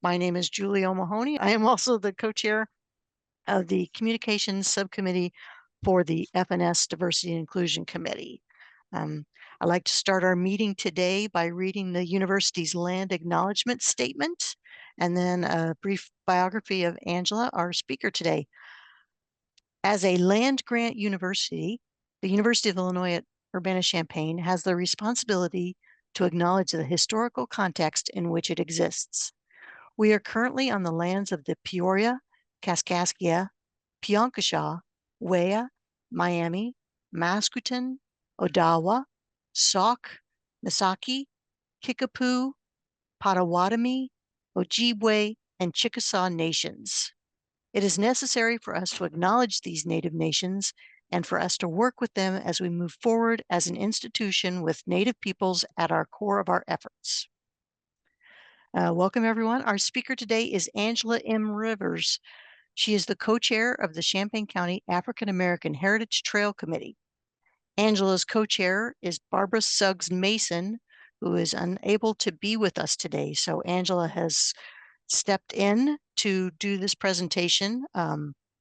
My name is Julie O'Mahony. I am also the co-chair of the Communications Subcommittee for the FNS Diversity and Inclusion Committee. I'd like to start our meeting today by reading the university's land acknowledgement statement and then a brief biography of Angela, our speaker today. As a land-grant university, the University of Illinois at Urbana-Champaign has the responsibility to acknowledge the historical context in which it exists. We are currently on the lands of the Peoria, Kaskaskia, Pionkashaw, Wea, Miami, Mascoutin, Odawa, Sauk, Misaki, Kickapoo, Potawatomi, Ojibwe, and Chickasaw nations. It is necessary for us to acknowledge these Native nations and for us to work with them as we move forward as an institution with Native peoples at our core of our efforts. Welcome, everyone. Our speaker today is Angela M. Rivers. She is the co-chair of the Champaign County African American Heritage Trail Committee. Angela's co-chair is Barbara Suggs Mason, who is unable to be with us today. So Angela has stepped in to do this presentation.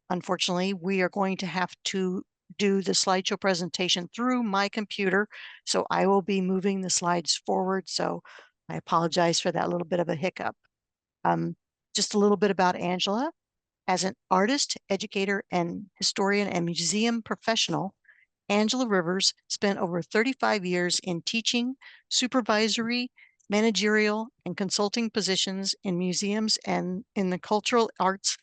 Unfortunately, we are going to have to do the slideshow presentation through my computer, so I will be moving the slides forward. So I apologize for that little bit of a hiccup. Just a little bit about Angela. As an artist, educator, and historian and museum professional, Angela Rivers spent over 35 years in teaching, supervisory, managerial, and consulting positions in museums and in the cultural arts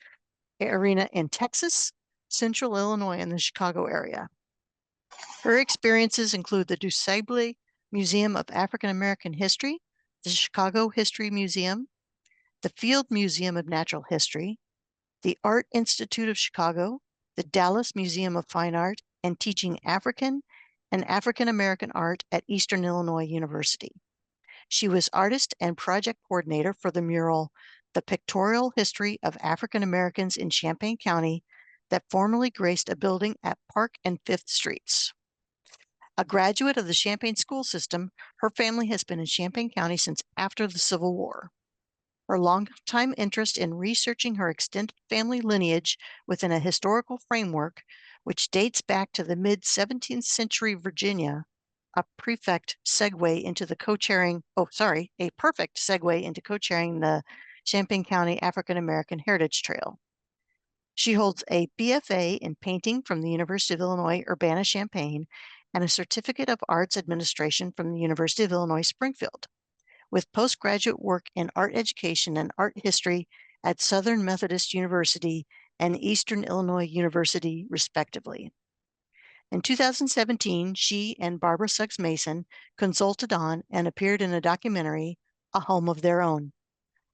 arena in Texas, Central Illinois, and the Chicago area. Her experiences include the DuSable Museum of African American History, the Chicago History Museum, the Field Museum of Natural History, the Art Institute of Chicago, the Dallas Museum of Fine Art, and teaching African and African American art at Eastern Illinois University. She was artist and project coordinator for the mural, The Pictorial History of African Americans in Champaign County, that formerly graced a building at Park and Fifth Streets. A graduate of the Champaign school system, her family has been in Champaign County since after the Civil War. Her longtime interest in researching her extended family lineage within a historical framework, which dates back to the mid-17th century Virginia, a perfect segue into co-chairing the Champaign County African American Heritage Trail. She holds a BFA in painting from the University of Illinois Urbana-Champaign and a Certificate of Arts Administration from the University of Illinois Springfield, with postgraduate work in art education and art history at Southern Methodist University and Eastern Illinois University, respectively. In 2017, she and Barbara Suggs Mason consulted on and appeared in a documentary, A Home of Their Own,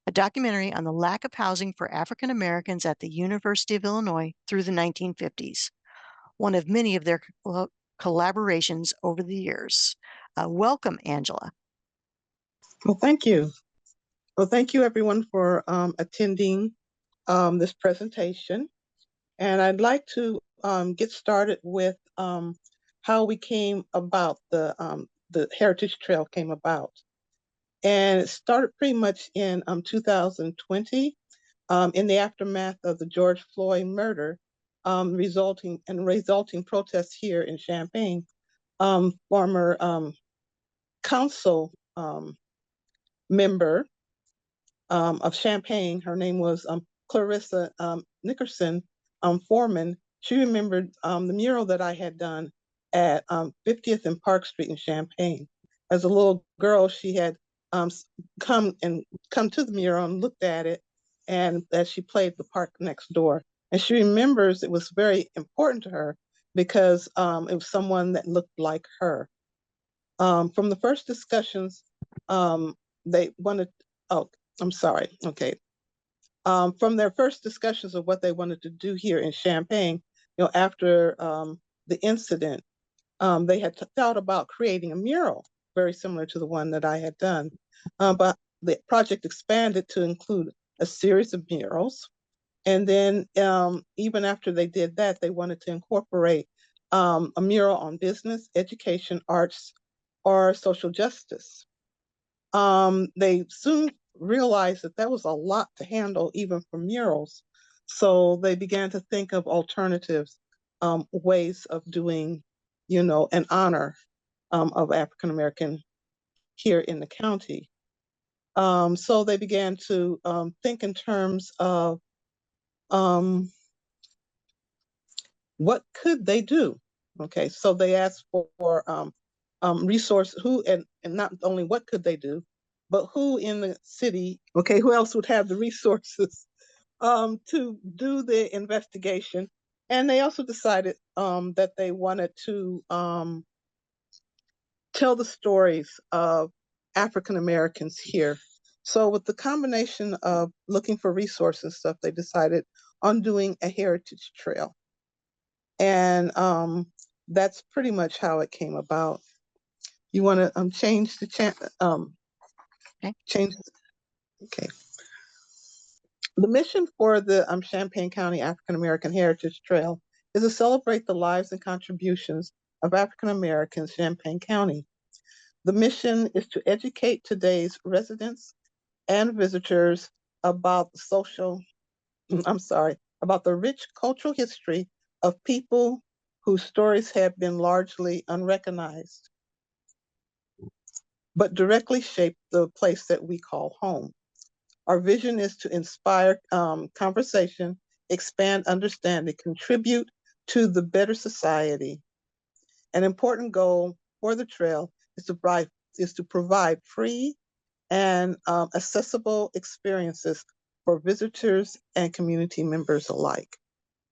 a documentary on the lack of housing for African Americans at the University of Illinois through the 1950s, one of many of their collaborations over the years. Welcome, Angela. Well, thank you. Well, thank you everyone for attending this presentation. And I'd like to get started with how we came about, the Heritage Trail came about. And it started pretty much in 2020 in the aftermath of the George Floyd murder, resulting protests here in Champaign. Former council member of Champaign, her name was Clarissa Nickerson Foreman. She remembered the mural that I had done at 50th and Park Street in Champaign. As a little girl, she had come to the mural and looked at it, and as she played the park next door. And she remembers it was very important to her because it was someone that looked like her. From the first discussions, they wanted, oh, I'm sorry, okay. From their first discussions of what they wanted to do here in Champaign, after the incident, they had thought about creating a mural very similar to the one that I had done. But the project expanded to include a series of murals. And then even after they did that, they wanted to incorporate a mural on business, education, arts, or social justice. They soon realized that that was a lot to handle even for murals. So they began to think of alternatives, ways of doing, an honor of African American here in the county. So they began to think in terms of um, what could they do? Okay, so they asked for resource who and not only what could they do, but who in the city, okay, who else would have the resources to do the investigation. And they also decided that they wanted to tell the stories of African Americans here. So with the combination of looking for resources and stuff, they decided on doing a heritage trail. And that's pretty much how it came about. You want to change the Okay. change? Okay. The mission for the Champaign County African American Heritage Trail is to celebrate the lives and contributions of African Americans in Champaign County. The mission is to educate today's residents and visitors about the about the rich cultural history of people whose stories have been largely unrecognized, but directly shape the place that we call home. Our vision is to inspire conversation, expand understanding, contribute to the better society. An important goal for the trail is to provide free and accessible experiences for visitors and community members alike.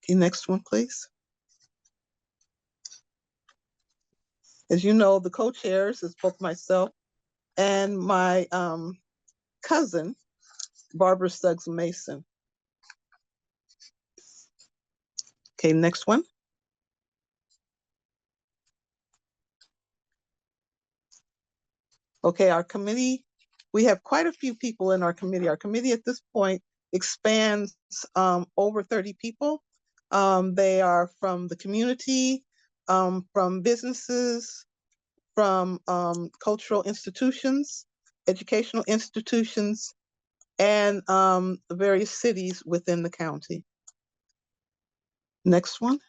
Okay, next one, please. As you know, the co-chairs is both myself and my cousin, Barbara Suggs Mason. Okay, next one. Okay, our committee, we have quite a few people in our committee. Our committee at this point expands over 30 people. They are from the community, from businesses, from cultural institutions, educational institutions, and various cities within the county. Next one.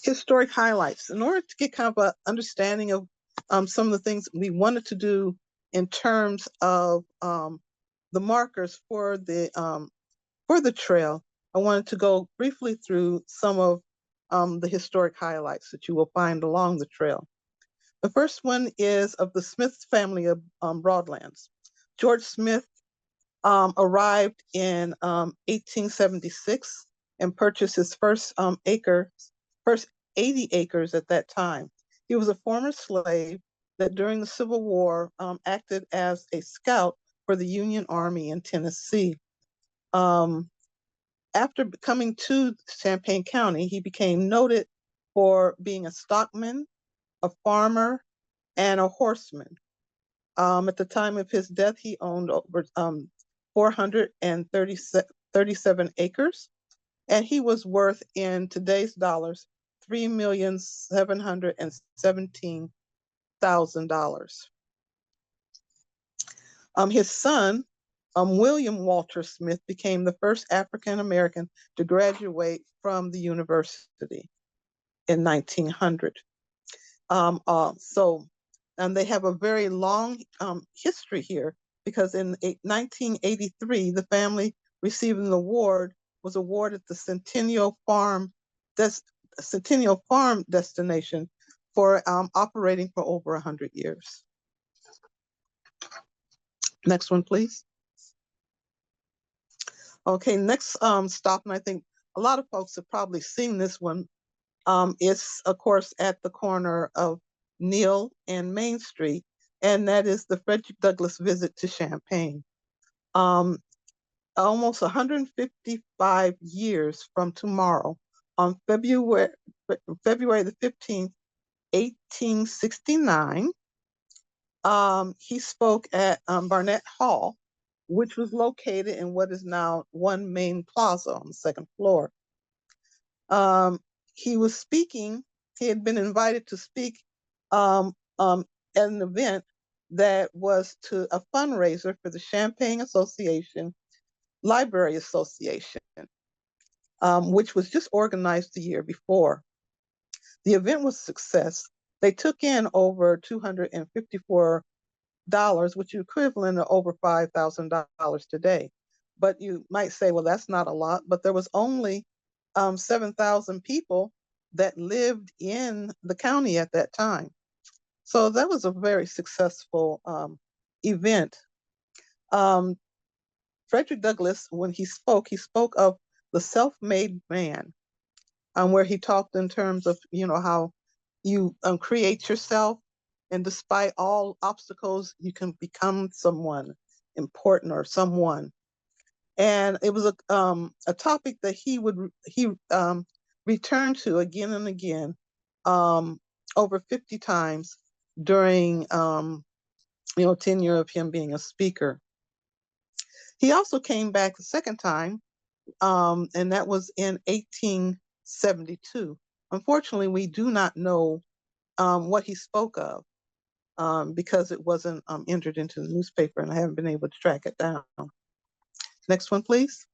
Historic highlights. In order to get kind of an understanding of some of the things we wanted to do in terms of the markers for the trail, I wanted to go briefly through some of the historic highlights that you will find along the trail. The first one is of the Smith family of Broadlands. George Smith arrived in 1876 and purchased his first first 80 acres at that time. He was a former slave that during the Civil War acted as a scout for the Union Army in Tennessee. After coming to Champaign County, he became noted for being a stockman, a farmer, and a horseman. At the time of his death, he owned over 437 acres, and he was worth in today's dollars $3,717,000. His son, William Walter Smith, became the first African American to graduate from the university in 1900. And they have a very long history here because in 1983, the family receiving the award was awarded the Centennial Farm destination for operating for over 100 years. Next one, please. Okay, next stop, and I think a lot of folks have probably seen this one. It's, of course, at the corner of Neal and Main Street, and that is the Frederick Douglass visit to Champaign. Almost 155 years from tomorrow, on February the 15th, 1869, he spoke at Barnett Hall, which was located in what is now One Main Plaza on the second floor. He was speaking, he had been invited to speak at an event that was to a fundraiser for the Champaign Association Library Association, which was just organized the year before. The event was a success. They took in over $254, which is equivalent to over $5,000 today. But you might say, well, that's not a lot. But there was only 7,000 people that lived in the county at that time. So that was a very successful event. Frederick Douglass, when he spoke of the self-made man, where he talked in terms of, how you create yourself, and despite all obstacles, you can become someone important or someone. And it was a topic that he returned to again and again, over 50 times during 10 years of him being a speaker. He also came back the second time, and that was in 1872. Unfortunately, we do not know what he spoke of, because it wasn't entered into the newspaper, and I haven't been able to track it down. Next one, please.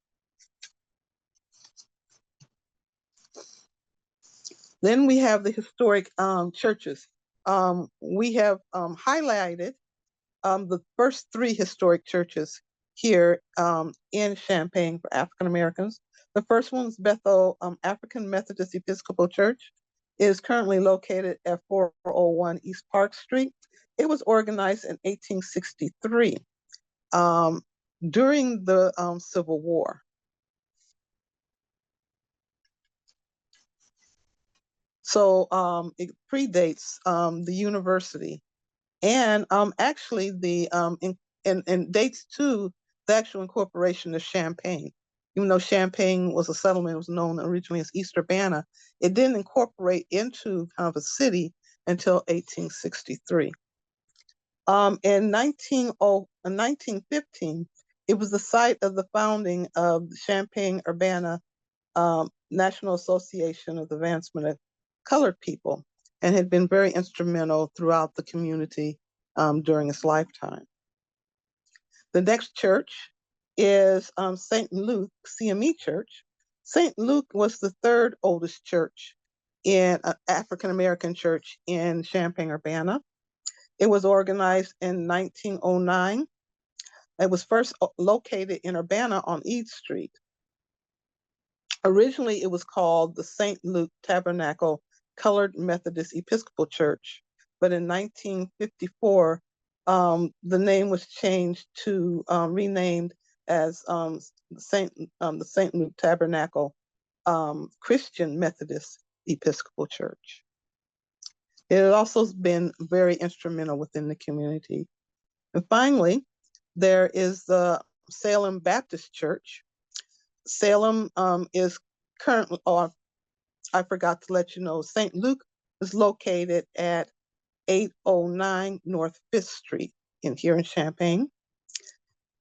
Then we have the historic churches. We have highlighted the first three historic churches here in Champaign for African Americans. The first one is Bethel African Methodist Episcopal Church. It is currently located at 401 East Park Street. It was organized in 1863 during the Civil War. So it predates the university, and actually and dates to the actual incorporation of Champaign. Even though Champaign was a settlement, it was known originally as East Urbana, it didn't incorporate into kind of a city until 1863. In 1915, it was the site of the founding of the Champaign Urbana National Association of the Advancement of Colored People, and had been very instrumental throughout the community during its lifetime. The next church is St. Luke CME Church. St. Luke was the third oldest church in African American church in Champaign Urbana. It was organized in 1909. It was first located in Urbana on East Street. Originally, it was called the St. Luke Tabernacle Colored Methodist Episcopal Church, but in 1954, the name was changed to renamed as the St. Luke Tabernacle Christian Methodist Episcopal Church. It has also been very instrumental within the community. And finally, there is the Salem Baptist Church. Salem is currently, I forgot to let you know, St. Luke is located at 809 North 5th Street here in Champaign.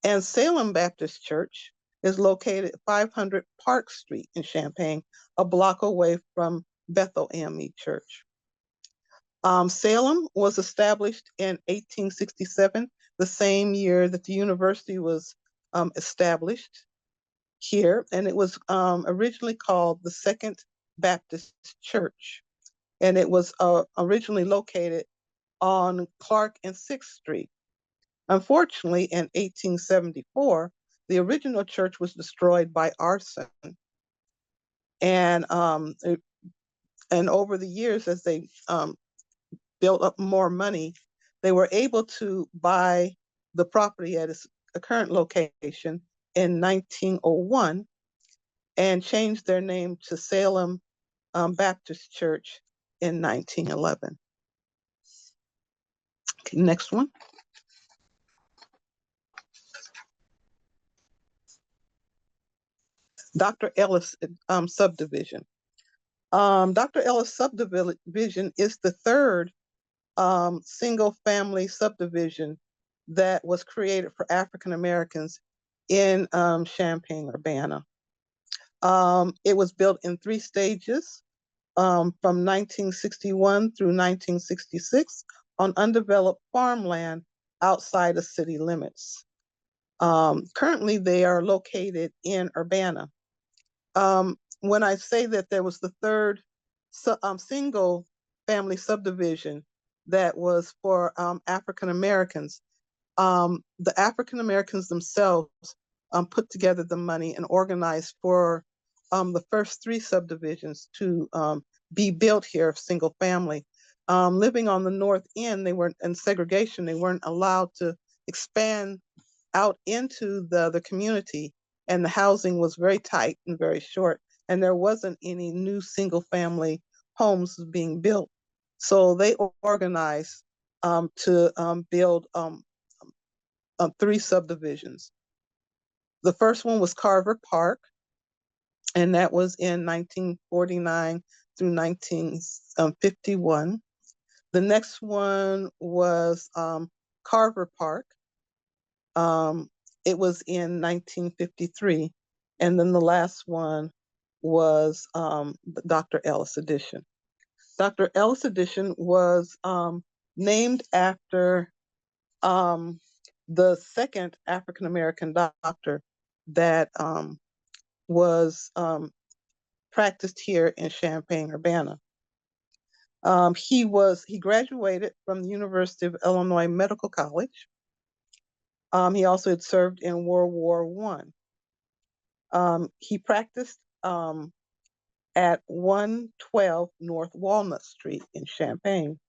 And Salem Baptist Church is located at 500 Park Street in Champaign, a block away from Bethel AME Church. Salem was established in 1867, the same year that the university was established here, and it was originally called the Second Baptist Church, and it was originally located on Clark and 6th Street. Unfortunately, in 1874, the original church was destroyed by arson, and over the years, as they built up more money, they were able to buy the property at its current location in 1901 and changed their name to Salem Baptist Church in 1911. Okay, next one. Dr. Ellis subdivision. Dr. Ellis subdivision is the third single family subdivision that was created for African Americans in Champaign Urbana. It was built in 3 stages from 1961 through 1966 on undeveloped farmland outside of city limits. Currently, they are located in Urbana. When I say that there was the third single family subdivision that was for African Americans, the African Americans themselves put together the money and organized for the first three subdivisions to be built here, single family. Living on the north end, they weren't in segregation. They weren't allowed to expand out into the community, and the housing was very tight and very short, and there wasn't any new single family homes being built. So they organized to build three subdivisions. The first one was Carver Park, and that was in 1949 through 1951. The next one was Carver Park. It was in 1953. And then the last one was Dr. Ellis Edition. Dr. Ellis Edition was named after the second African American doctor that was practiced here in Champaign, Urbana. He graduated from the University of Illinois Medical College. He also had served in World War I. He practiced at 112 North Walnut Street in Champaign.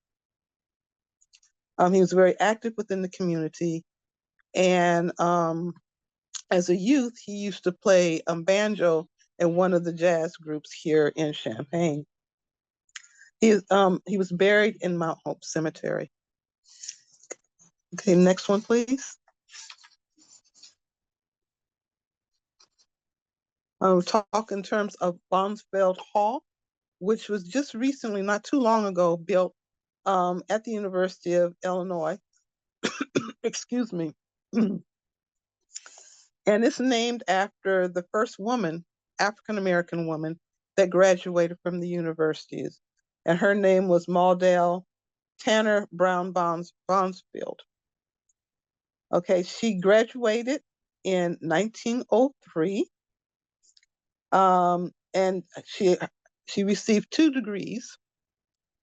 He was very active within the community, and as a youth, he used to play banjo in one of the jazz groups here in Champaign. He was buried in Mount Hope Cemetery. Okay, next one, please. Talk in terms of Bonsfeld Hall, which was just recently, not too long ago, built at the University of Illinois. Excuse me. And it's named after the first woman, African-American woman, that graduated from the universities. And her name was Maudel Tanner Brown Bonsfield. Okay, she graduated in 1903. And she received 2 degrees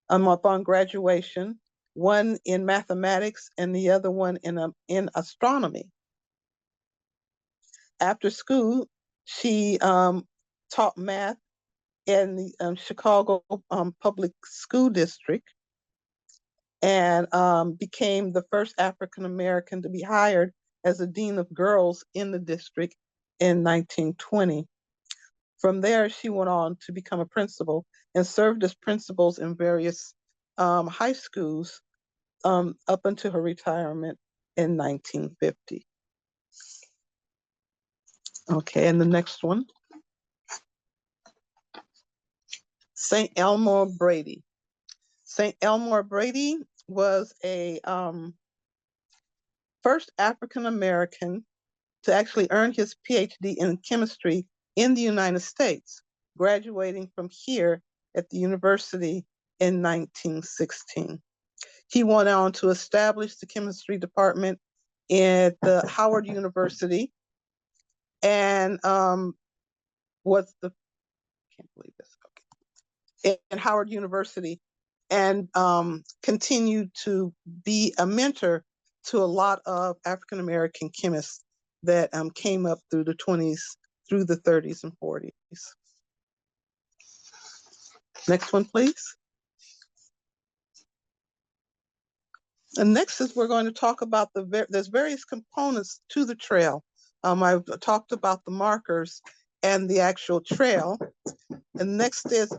upon graduation, one in mathematics and the other one in astronomy. After school, she taught math in the Chicago Public School District, and became the first African American to be hired as a dean of girls in the district in 1920. From there, she went on to become a principal and served as principals in various high schools up until her retirement in 1950. Okay, and the next one. St. Elmore Brady. St. Elmore Brady was a first African American to actually earn his PhD in chemistry in the United States, graduating from here at the university in 1916. He went on to establish the chemistry department at the Howard University, and was the, can't believe this, okay, at Howard University, and continued to be a mentor to a lot of African American chemists that came up through the 20s, through the 30s and 40s. Next one, please. And next is we're going to talk about there's various components to the trail. I've talked about the markers and the actual trail. And next is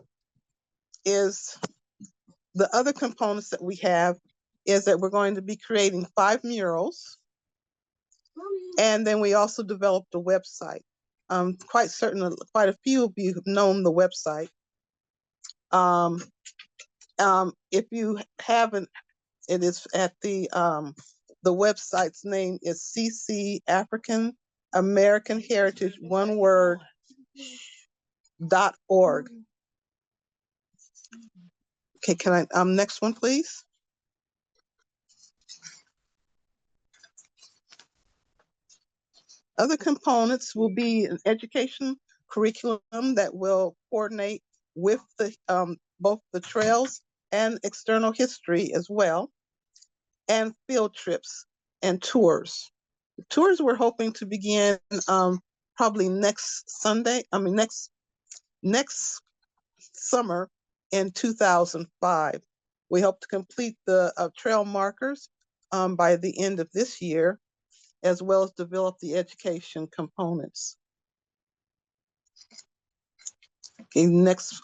the other components that we have is that we're going to be creating 5 murals. And then we also developed a website. Quite certain, quite a few of you have known the website. If you haven't, it is at the website's name is CC African American Heritage, one word, .org. Okay, can I, next one, please? Other components will be an education curriculum that will coordinate with the both the trails and external history as well, and field trips and tours. Tours we're hoping to begin probably next Sunday. I mean next summer in 2005. We hope to complete the trail markers by the end of this year, as well as develop the education components. Okay, next,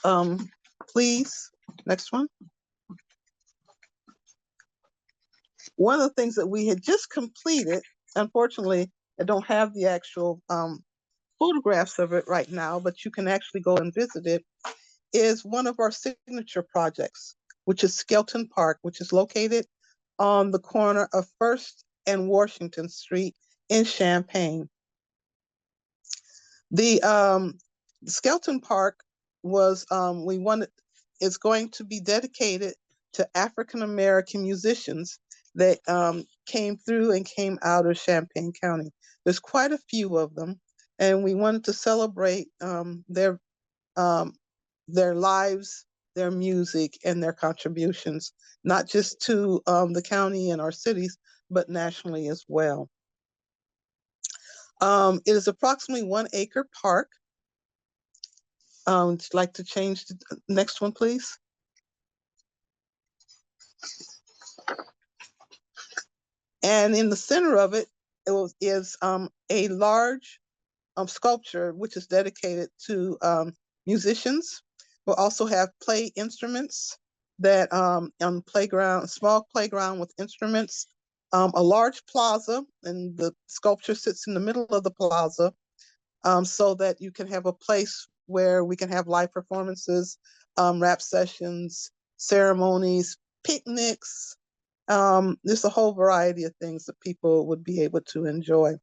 please, next one. One of the things that we had just completed, unfortunately, I don't have the actual photographs of it right now, but you can actually go and visit it, is one of our signature projects, which is Skelton Park, which is located on the corner of First and Washington Street in Champaign. The Skelton Park was we wanted is going to be dedicated to African American musicians that came through and came out of Champaign County. There's quite a few of them, and we wanted to celebrate their lives, their music, and their contributions, not just to the county and our cities, but nationally as well. It is approximately 1 acre park. Would you like to change the next one, please? And in the center of it, is a large sculpture which is dedicated to musicians. We'll also have play instruments that on playground, small playground with instruments, a large plaza, and the sculpture sits in the middle of the plaza, so that you can have a place where we can have live performances, rap sessions, ceremonies, picnics. There's a whole variety of things that people would be able to enjoy.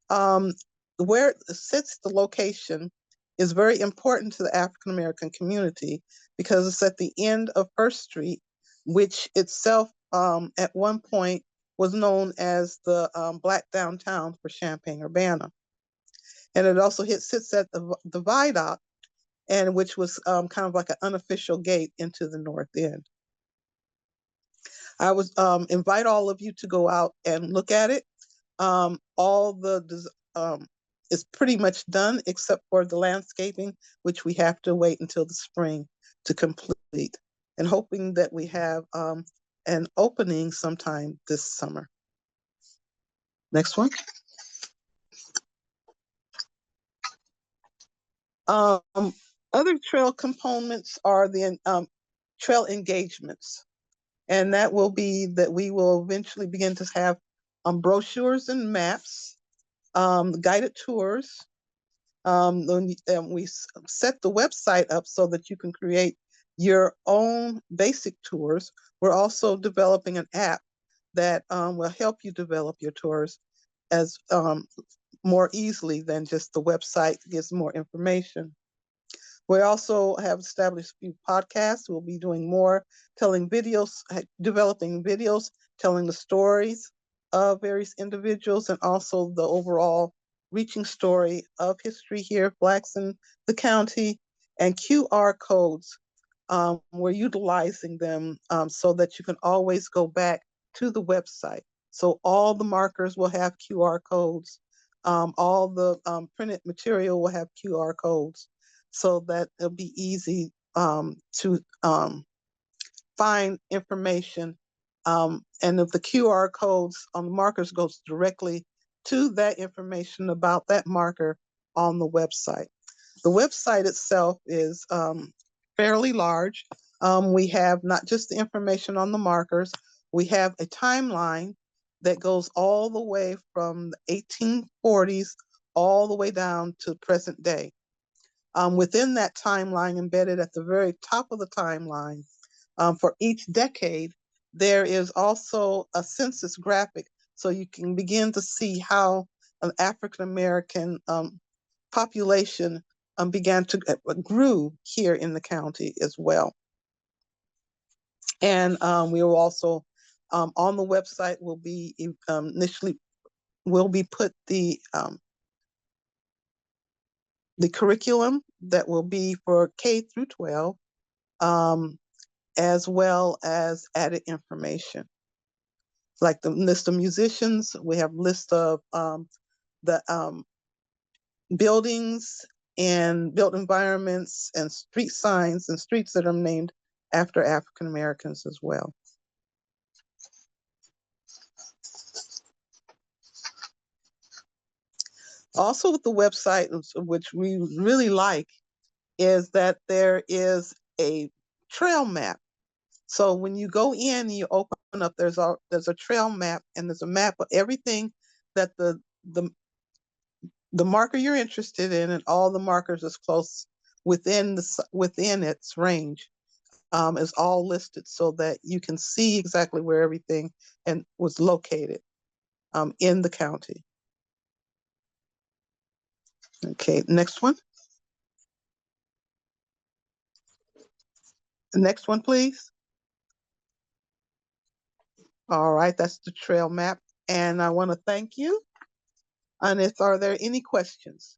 Where it sits, the location is very important to the African American community because it's at the end of First Street, which itself at one point was known as the Black Downtown for Champaign-Urbana. And it also sits at the viaduct, and which was kind of like an unofficial gate into the North End. I would invite all of you to go out and look at it. All the is pretty much done except for the landscaping, which we have to wait until the spring to complete, and hoping that we have an opening sometime this summer. Next one. Other trail components are the trail engagements, and that will be that we will eventually begin to have brochures and maps, guided tours. We set the website up so that you can create your own basic tours. We're also developing an app that will help you develop your tours as more easily than just the website gives more information. We also have established a few podcasts. We'll be doing more, telling videos, developing videos, telling the stories of various individuals, and also the overall reaching story of history here, Blacks in the county, and QR codes. We're utilizing them so that you can always go back to the website. So all the markers will have QR codes. All the printed material will have QR codes, so that it'll be easy to find information. And if the QR codes on the markers goes directly to that information about that marker on the website. The website itself is fairly large. We have not just the information on the markers, we have a timeline that goes all the way from the 1840s all the way down to present day. Within that timeline, embedded at the very top of the timeline, for each decade, there is also a census graphic, so you can begin to see how an African American population began to grew here in the county as well. And we will also on the website will be initially will be put the the curriculum that will be for K through 12, as well as added information. Like the list of musicians, we have list of the buildings and built environments and street signs and streets that are named after African Americans as well. Also with the website, which we really like, is that there is a trail map. So when you go in and you open up, there's a trail map, and there's a map of everything that the marker you're interested in, and all the markers is close within its range, is all listed so that you can see exactly where everything and was located in the county. Okay, next one. The next one, please. All right, that's the trail map. And I want to thank you. And are there any questions?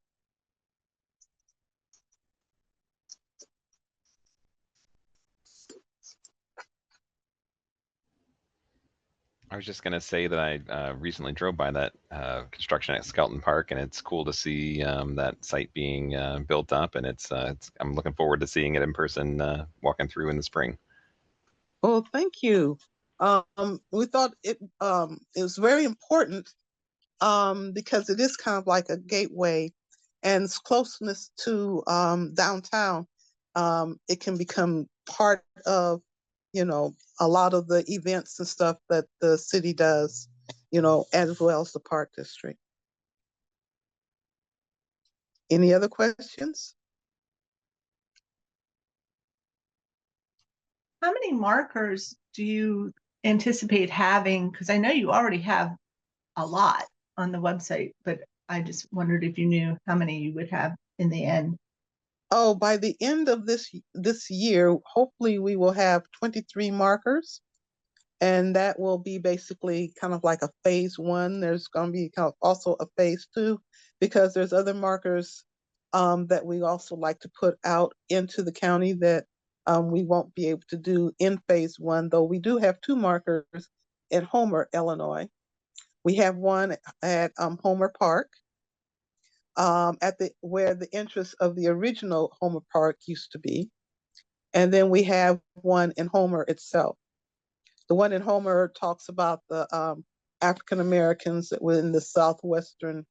I was just going to say that I recently drove by that construction at Skelton Park, and it's cool to see that site being built up, and I'm looking forward to seeing it in person, walking through in the spring. Well, thank you. We thought it was very important because it is kind of like a gateway, and its closeness to downtown. It can become part of, a lot of the events and stuff that the city does, as well as the park district. Any other questions? How many markers do you anticipate having? Because I know you already have a lot on the website, but I just wondered if you knew how many you would have in the end. Oh, by the end of this year, hopefully we will have 23 markers, and that will be basically kind of like a phase one. There's going to be also a phase two, because there's other markers that we also like to put out into the county that we won't be able to do in phase one, though we do have 2 markers in Homer, Illinois. We have one at Homer Park, where the entrance of the original Homer Park used to be. And then we have one in Homer itself. The one in Homer talks about the African Americans that were in the southeastern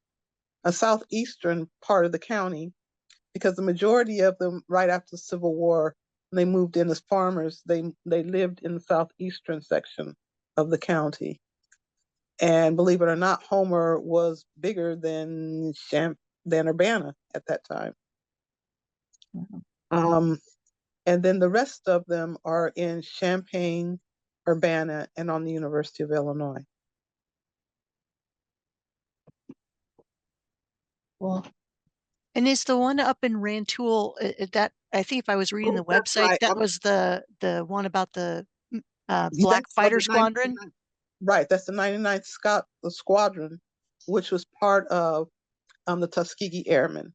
part of the county, because the majority of them, right after the Civil War, when they moved in as farmers, they lived in the southeastern section of the county. And believe it or not, Homer was bigger than Urbana at that time. Mm-hmm. And then the rest of them are in Champaign, Urbana, and on the University of Illinois. Well, and is the one up in Rantoul that, I think if I was reading the website, right. that was the one about the Black Fighter Squadron? Right, that's the 99th Squadron, which was part of the Tuskegee Airmen.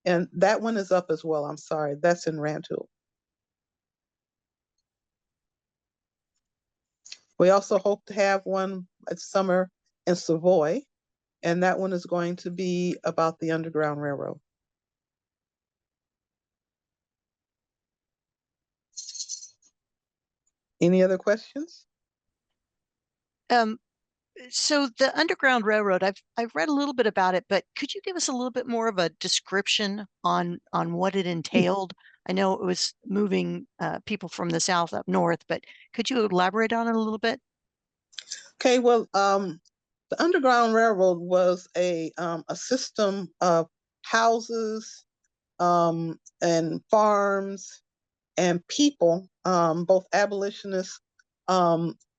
And that one is up as well. I'm sorry, that's in Rantoul. We also hope to have one this summer in Savoy, and that one is going to be about the Underground Railroad. Any other questions? So the Underground Railroad, I've read a little bit about it, but could you give us a little bit more of a description on what it entailed? I know it was moving people from the south up north, but could you elaborate on it a little bit? Okay, well, the Underground Railroad was a system of houses and farms and people, both abolitionists,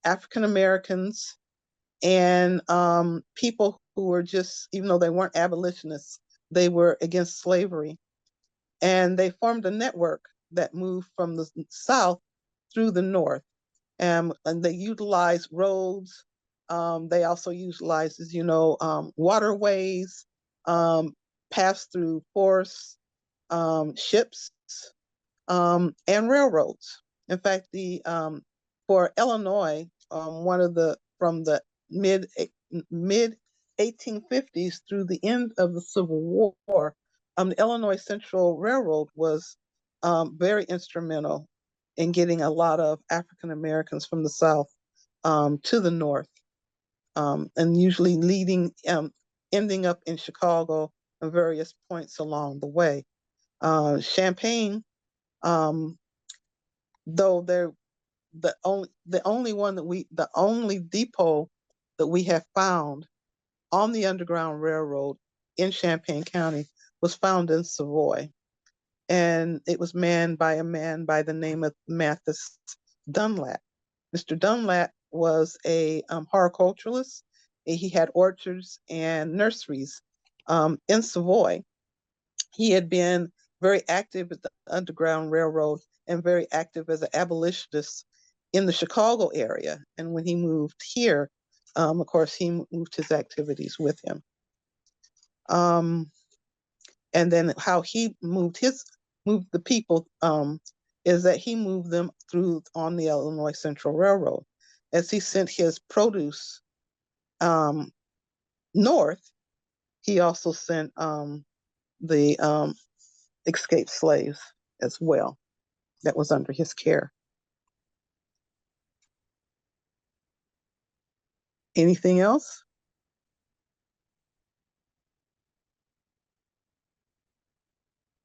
African Americans, and people who were just, even though they weren't abolitionists, they were against slavery. And they formed a network that moved from the south through the north. And they utilized roads. They also utilized, waterways, passed through forests, ships, and railroads. In fact, for Illinois, one of the from the mid 1850s through the end of the Civil War, the Illinois Central Railroad was very instrumental in getting a lot of African Americans from the South to the North, and usually ending up in Chicago at various points along the way. Champaign, though they're the only depot that we have found on the Underground Railroad in Champaign County was found in Savoy, and it was manned by a man by the name of Mathis Dunlap. Mr. Dunlap was a horticulturalist. He had orchards and nurseries in Savoy. He had been very active at the Underground Railroad and very active as an abolitionist in the Chicago area. And when he moved here, of course, he moved his activities with him. And then how he moved the people is that he moved them through on the Illinois Central Railroad. As he sent his produce north, he also sent the escaped slaves as well that was under his care. Anything else?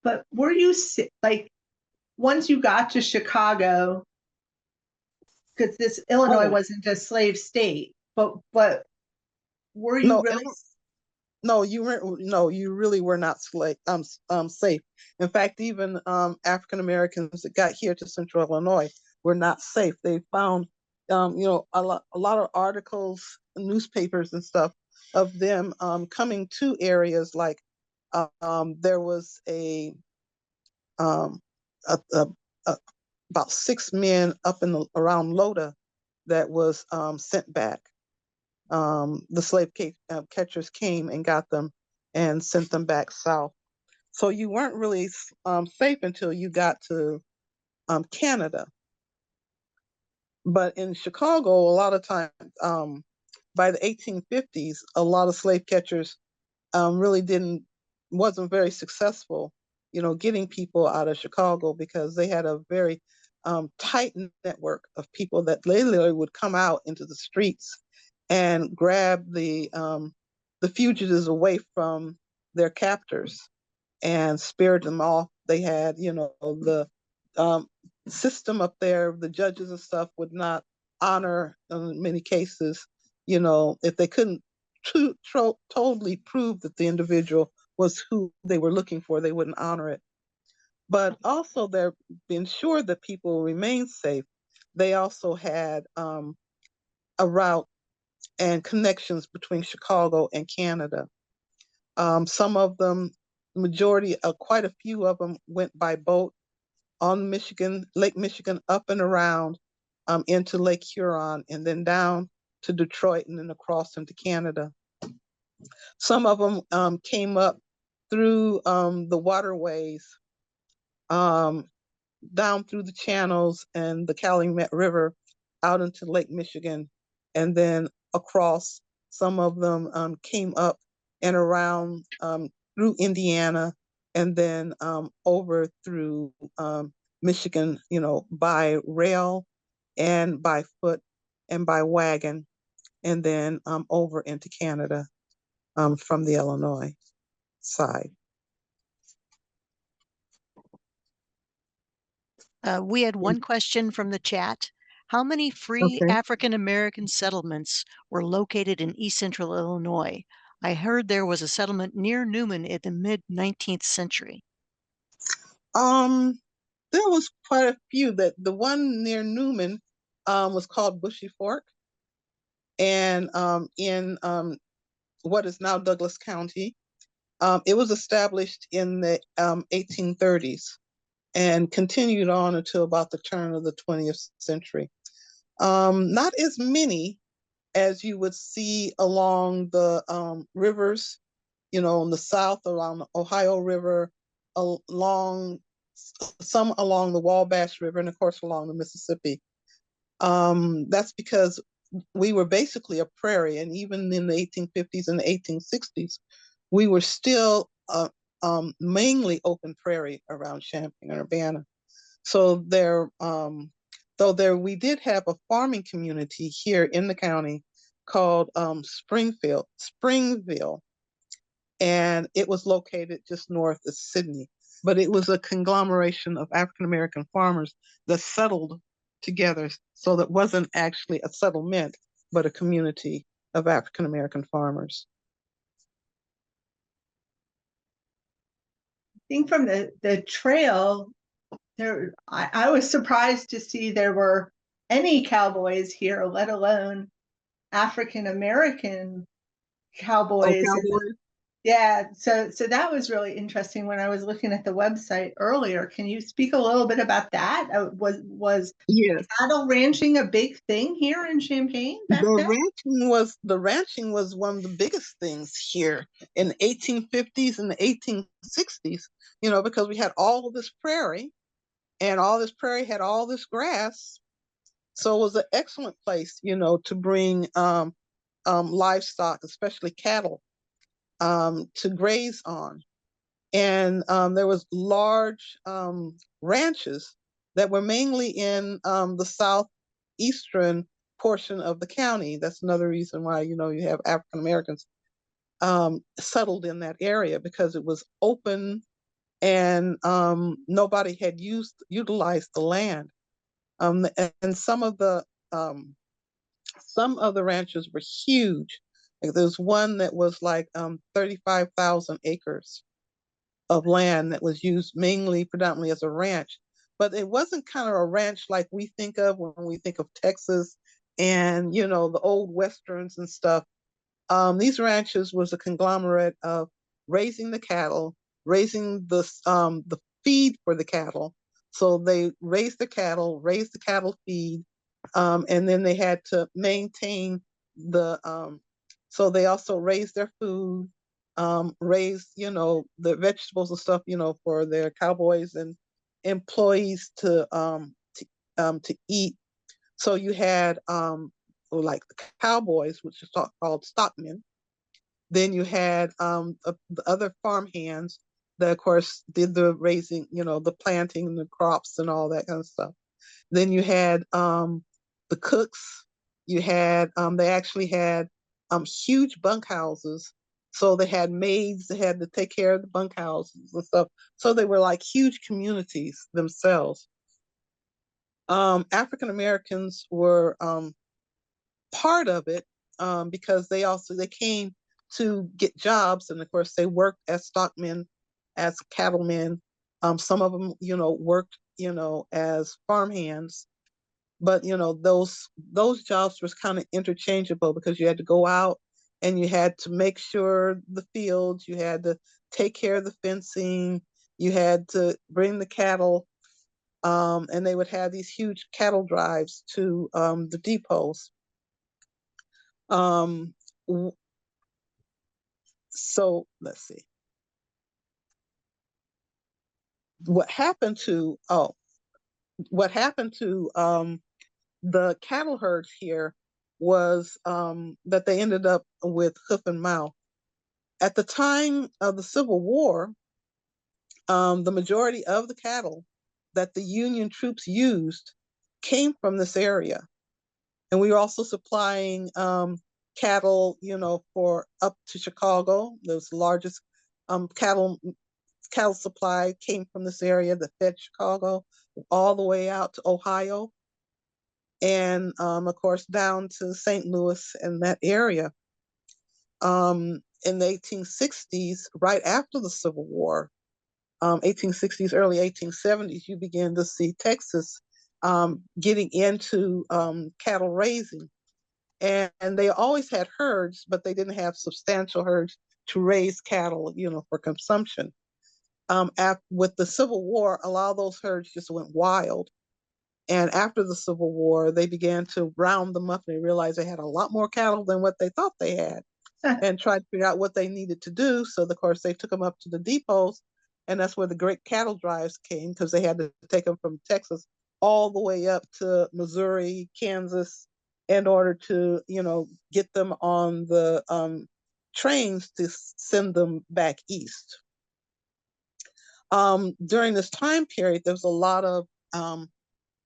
But were you like, once you got to Chicago, because this Illinois wasn't a slave state, but were you really? No, you weren't. No, you really were not safe. In fact, even African Americans that got here to Central Illinois were not safe. They found, a lot of articles, newspapers, and stuff of them coming to areas like there was about 6 men up around Loda that was sent back. The slave catchers came and got them and sent them back south. So you weren't really safe until you got to Canada. But in Chicago, a lot of times, by the 1850s, a lot of slave catchers really wasn't very successful, getting people out of Chicago, because they had a very tight network of people that literally would come out into the streets and grab the fugitives away from their captors and spared them off. They had, the system up there, the judges and stuff would not honor, in many cases, if they couldn't totally prove that the individual was who they were looking for, they wouldn't honor it. But also, they're being sure that people remain safe. They also had a route and connections between Chicago and Canada. Some of them, the majority, quite a few of them went by boat on Lake Michigan, up and around into Lake Huron, and then down to Detroit, and then across into Canada. Some of them came up through the waterways, down through the channels and the Calumet River out into Lake Michigan, and then across. Some of them came up and around through Indiana, and then over through Michigan, by rail and by foot and by wagon, and then over into Canada from the Illinois side. We had one question from the chat. How many free African American settlements were located in East Central Illinois? I heard there was a settlement near Newman in the mid-19th century. There was quite a few. That the one near Newman was called Bushy Fork, and in what is now Douglas County. It was established in the 1830s and continued on until about the turn of the 20th century. Not as many as you would see along the rivers, in the south, along the Ohio River, along some along the Wabash River, and of course along the Mississippi. That's because we were basically a prairie, and even in the 1850s and the 1860s, we were still mainly open prairie around Champaign and Urbana. So we did have a farming community here in the county called Springville, and it was located just north of Sydney. But it was a conglomeration of African American farmers that settled together, so that wasn't actually a settlement, but a community of African American farmers. I think from the trail there, I was surprised to see there were any cowboys here, let alone African American Oh, cowboys. cowboys? Yeah, so that was really interesting when I was looking at the website earlier. Can you speak a little bit about that? Was Yes. cattle ranching a big thing here in Champaign back then? The ranching was one of the biggest things here in the 1850s and the 1860s, because we had all of this prairie, and all this prairie had all this grass. So it was an excellent place, to bring livestock, especially cattle, to graze on. And there was large ranches that were mainly in the southeastern portion of the county. That's another reason why, you have African Americans settled in that area, because it was open, and nobody had utilized the land. And some of the ranches were huge. Like there's one that was like 35,000 acres of land that was used predominantly as a ranch. But it wasn't kind of a ranch like we think of when we think of Texas and, the old westerns and stuff. These ranches was a conglomerate of raising the cattle, raising the feed for the cattle. So they raised the cattle feed, and then they had to maintain so they also raised their food, raised, the vegetables and stuff, for their cowboys and employees to eat. So you had like the cowboys, which is called stockmen. Then you had the other farm hands that, of course, did the raising, the planting, the crops, and all that kind of stuff. Then you had the cooks. You had they actually had huge bunkhouses. So they had maids that had to take care of the bunkhouses and stuff. So they were like huge communities themselves. African Americans were part of it, because they came to get jobs, and of course they worked as stockmen, as cattlemen. Some of them, worked, as farm hands. But those jobs was kind of interchangeable, because you had to go out and you had to make sure the fields, you had to take care of the fencing, you had to bring the cattle, and they would have these huge cattle drives to the depots. Um, so let's see. What happened to the cattle herds here was that they ended up with hoof and mouth. At the time of the Civil War, the majority of the cattle that the Union troops used came from this area. And we were also supplying cattle, for up to Chicago. The largest cattle supply came from this area that fed Chicago, all the way out to Ohio, and of course down to St. Louis and that area. In the 1860s, right after the Civil War, 1860s, early 1870s, you began to see Texas getting into cattle raising. And they always had herds, but they didn't have substantial herds to raise cattle, for consumption. With the Civil War, a lot of those herds just went wild. And after the Civil War, they began to round them up, and they realized they had a lot more cattle than what they thought they had, and tried to figure out what they needed to do. So, of course, they took them up to the depots, and that's where the great cattle drives came, because they had to take them from Texas all the way up to Missouri, Kansas, in order to, get them on the trains to send them back east. During this time period, there was a lot of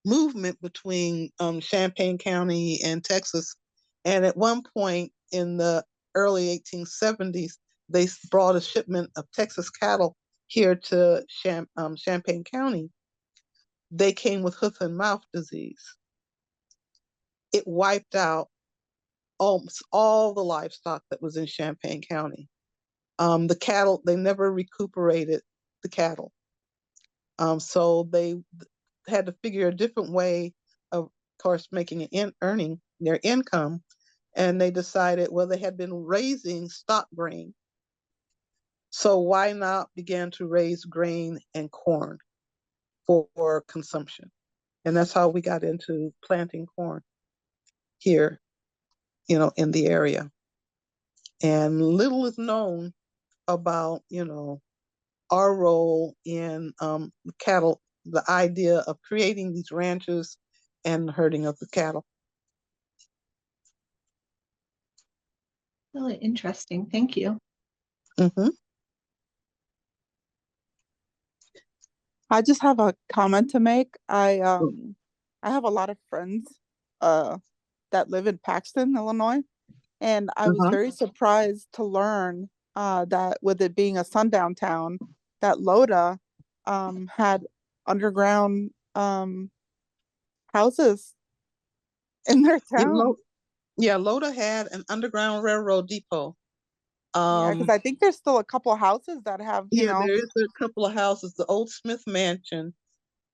movement between Champaign County and Texas. And at one point in the early 1870s, they brought a shipment of Texas cattle here to Champaign County. They came with hoof and mouth disease. It wiped out almost all the livestock that was in Champaign County. The cattle, they never recuperated the cattle. So they had to figure a different way of course, making earning their income. And they decided, well, they had been raising stock grain. So why not begin to raise grain and corn for consumption? And that's how we got into planting corn here, in the area. And little is known about, our role in cattle, the idea of creating these ranches and herding of the cattle. Really interesting. Thank you. Mm-hmm. I just have a comment to make. I have a lot of friends that live in Paxton, Illinois, and I was very surprised to learn that with it being a sundown town, that Loda had underground houses in their town. Loda had an underground railroad depot. Yeah, because I think there's still a couple of houses that have, there is a couple of houses. The old Smith Mansion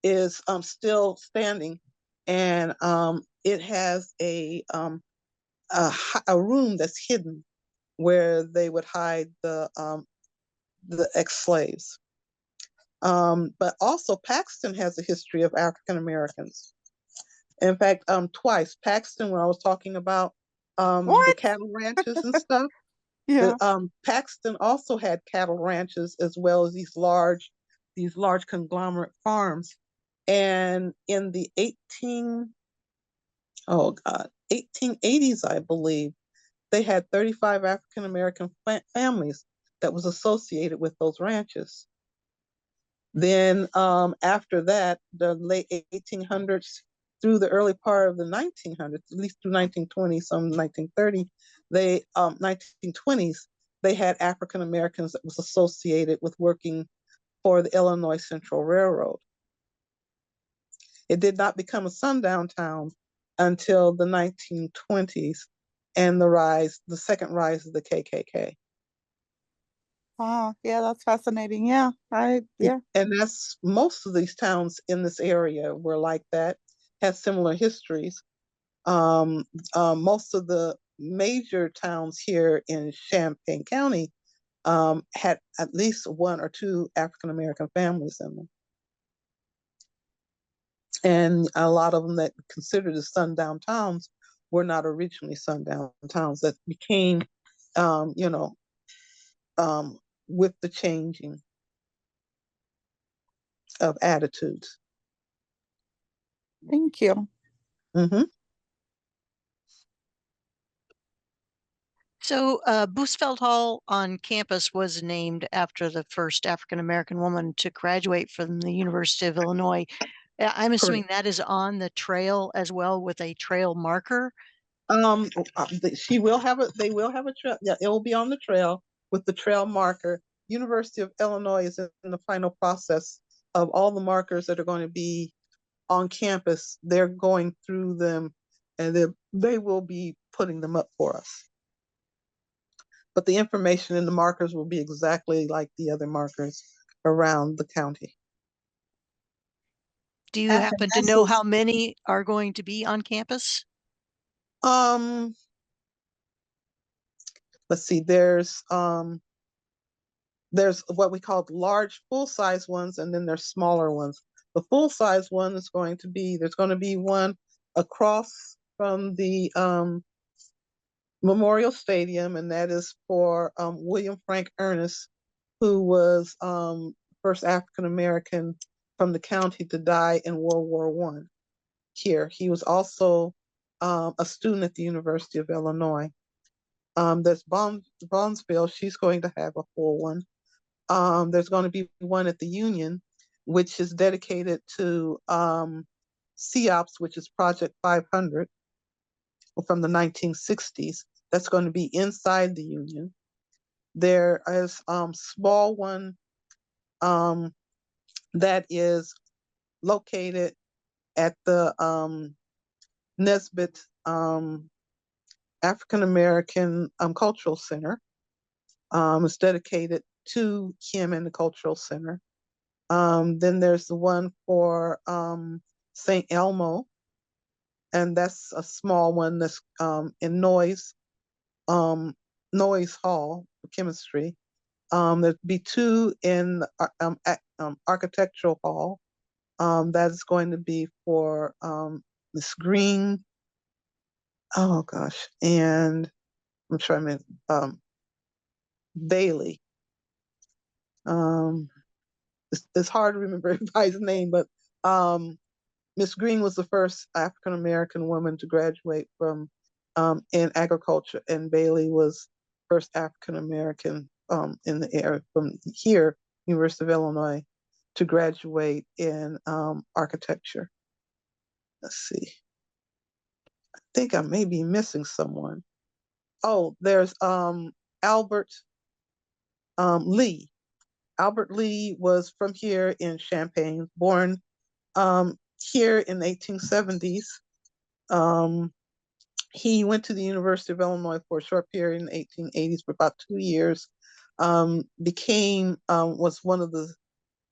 is still standing, and it has a room that's hidden where they would hide the ex-slaves. But also Paxton has a history of African Americans. In fact, twice. Paxton, when I was talking about the cattle ranches and stuff, yeah. Paxton also had cattle ranches as well as these large conglomerate farms. And in the 1880s, I believe, they had 35 African American families that was associated with those ranches. Then after that, the late 1800s through the early part of the 1900s, at least through 1920, some 1930, 1920s, they had African Americans that was associated with working for the Illinois Central Railroad. It did not become a sundown town until the 1920s and the second rise of the KKK. Wow, yeah, that's fascinating. Yeah, yeah. And that's most of these towns in this area were like that, had similar histories. Most of the major towns here in Champaign County had at least one or two African American families in them. And a lot of them that considered as sundown towns were not originally sundown towns, that became, with the changing of attitudes. Thank you. Mm-hmm. So Boosfeld Hall on campus was named after the first African-American woman to graduate from the University of Illinois. I'm assuming that is on the trail as well, with a trail marker. They will have a trail. Yeah, it will be on the trail with the trail marker. University of Illinois is in the final process of all the markers that are going to be on campus. They're going through them, and they will be putting them up for us. But the information in the markers will be exactly like the other markers around the county. Do you happen to know how many are going to be on campus? Let's see, there's what we call large full-size ones, and then there's smaller ones. The full-size one is there's going to be one across from the Memorial Stadium, and that is for William Frank Ernest, who was first African American from the county to die in World War I here. He was also a student at the University of Illinois. There's Bronzeville, she's going to have a full one. There's going to be one at the Union, which is dedicated to CEOPS, which is Project 500 from the 1960s. That's going to be inside the Union. There is a small one that is located at the Nesbitt African American Cultural Center. It's dedicated to him and the Cultural Center. Then there's the one for St. Elmo, and that's a small one that's in Noyes Hall for chemistry. There'd be two in Architectural Hall. That is going to be for Miss Green. Oh gosh, and I'm trying to Bailey. It's hard to remember everybody's name, but Miss Green was the first African American woman to graduate from in agriculture, and Bailey was first African American in the area from here, University of Illinois, to graduate in architecture. Let's see. I think I may be missing someone. Oh, there's Albert Lee. Albert Lee was from here in Champaign, born here in the 1870s. He went to the University of Illinois for a short period in the 1880s for about 2 years. Was one of the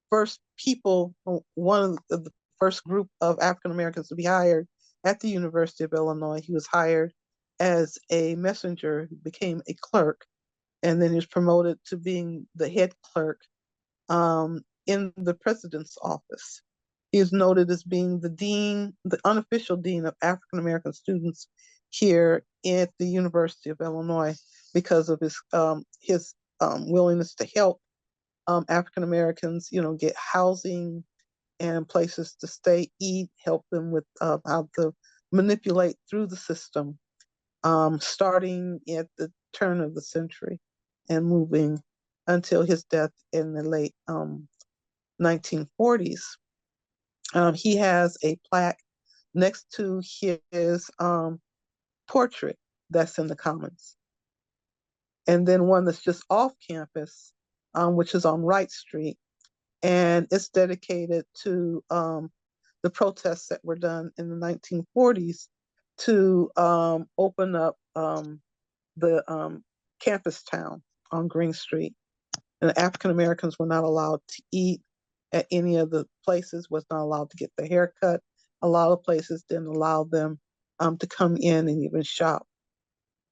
first people, one of the first group of African Americans to be hired at the University of Illinois. He was hired as a messenger, became a clerk, and then he was promoted to being the head clerk in the president's office. He is noted as being the dean, the unofficial dean of African American students here at the University of Illinois, because of his willingness to help African Americans, get housing and places to stay, eat, help them with how to manipulate through the system, starting at the turn of the century and moving until his death in the late 1940s. He has a plaque next to his portrait that's in the Commons. And then one that's just off campus, which is on Wright Street. And it's dedicated to the protests that were done in the 1940s to open up the campus town on Green Street. And African Americans were not allowed to eat at any of the places, was not allowed to get their hair cut. A lot of places didn't allow them to come in and even shop.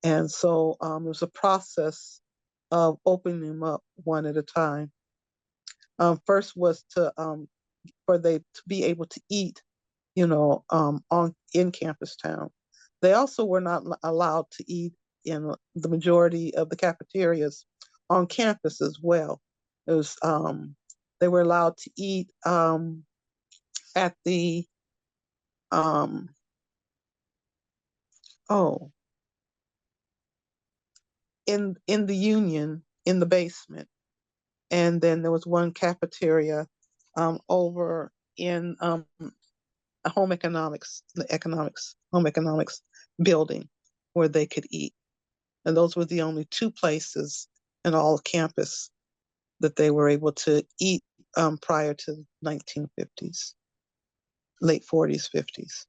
And so it was a process of opening them up one at a time. First was for they to be able to eat, in campus town. They also were not allowed to eat in the majority of the cafeterias on campus as well. It was they were allowed to eat at the in the Union in the basement, and then there was one cafeteria over in a home economics building where they could eat, and those were the only two places in all of campus that they were able to eat prior to the 1950s, late 40s, 50s.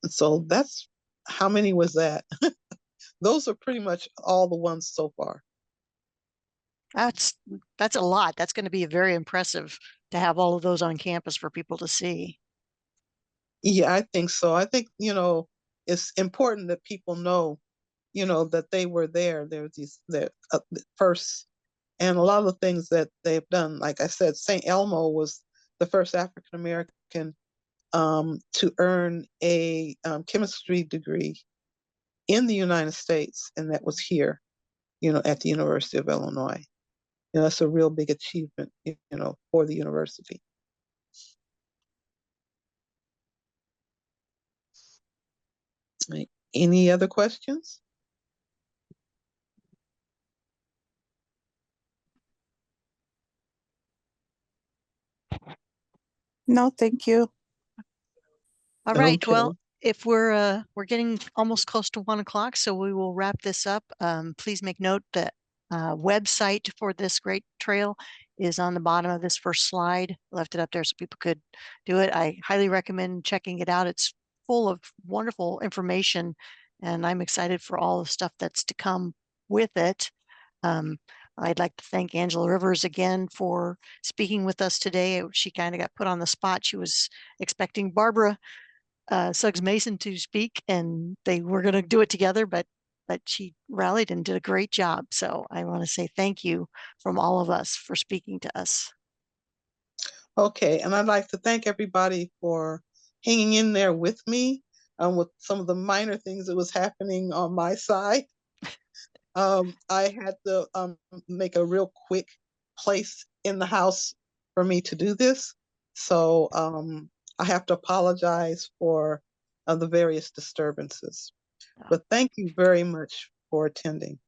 And so that's, how many was that? Those are pretty much all the ones so far. That's a lot. That's going to be very impressive to have all of those on campus for people to see. Yeah, I think so. I think, it's important that people know, that they were there. There these first, and a lot of the things that they've done. Like I said, St. Elmo was the first African American to earn a chemistry degree in the United States, and that was here. at the University of Illinois. That's a real big achievement, for the university. Any other questions? No, thank you. All right. Okay. Well, if we're getting almost close to 1 o'clock, so we will wrap this up. Please make note that website for this great trail is on the bottom of this first slide. Left it up there so people could do it. I highly recommend checking it out. It's full of wonderful information, and I'm excited for all the stuff that's to come with it. I'd like to thank Angela Rivers again for speaking with us today. She kind of got put on the spot. She was expecting Barbara Suggs Mason to speak, and they were going to do it together, but she rallied and did a great job. So I want to say thank you from all of us for speaking to us. Okay, and I'd like to thank everybody for hanging in there with me with some of the minor things that was happening on my side. I had to make a real quick place in the house for me to do this. So I have to apologize for the various disturbances. But thank you very much for attending.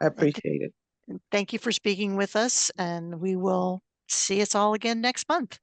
I appreciate it. Thank you for speaking with us, and we will see us all again next month.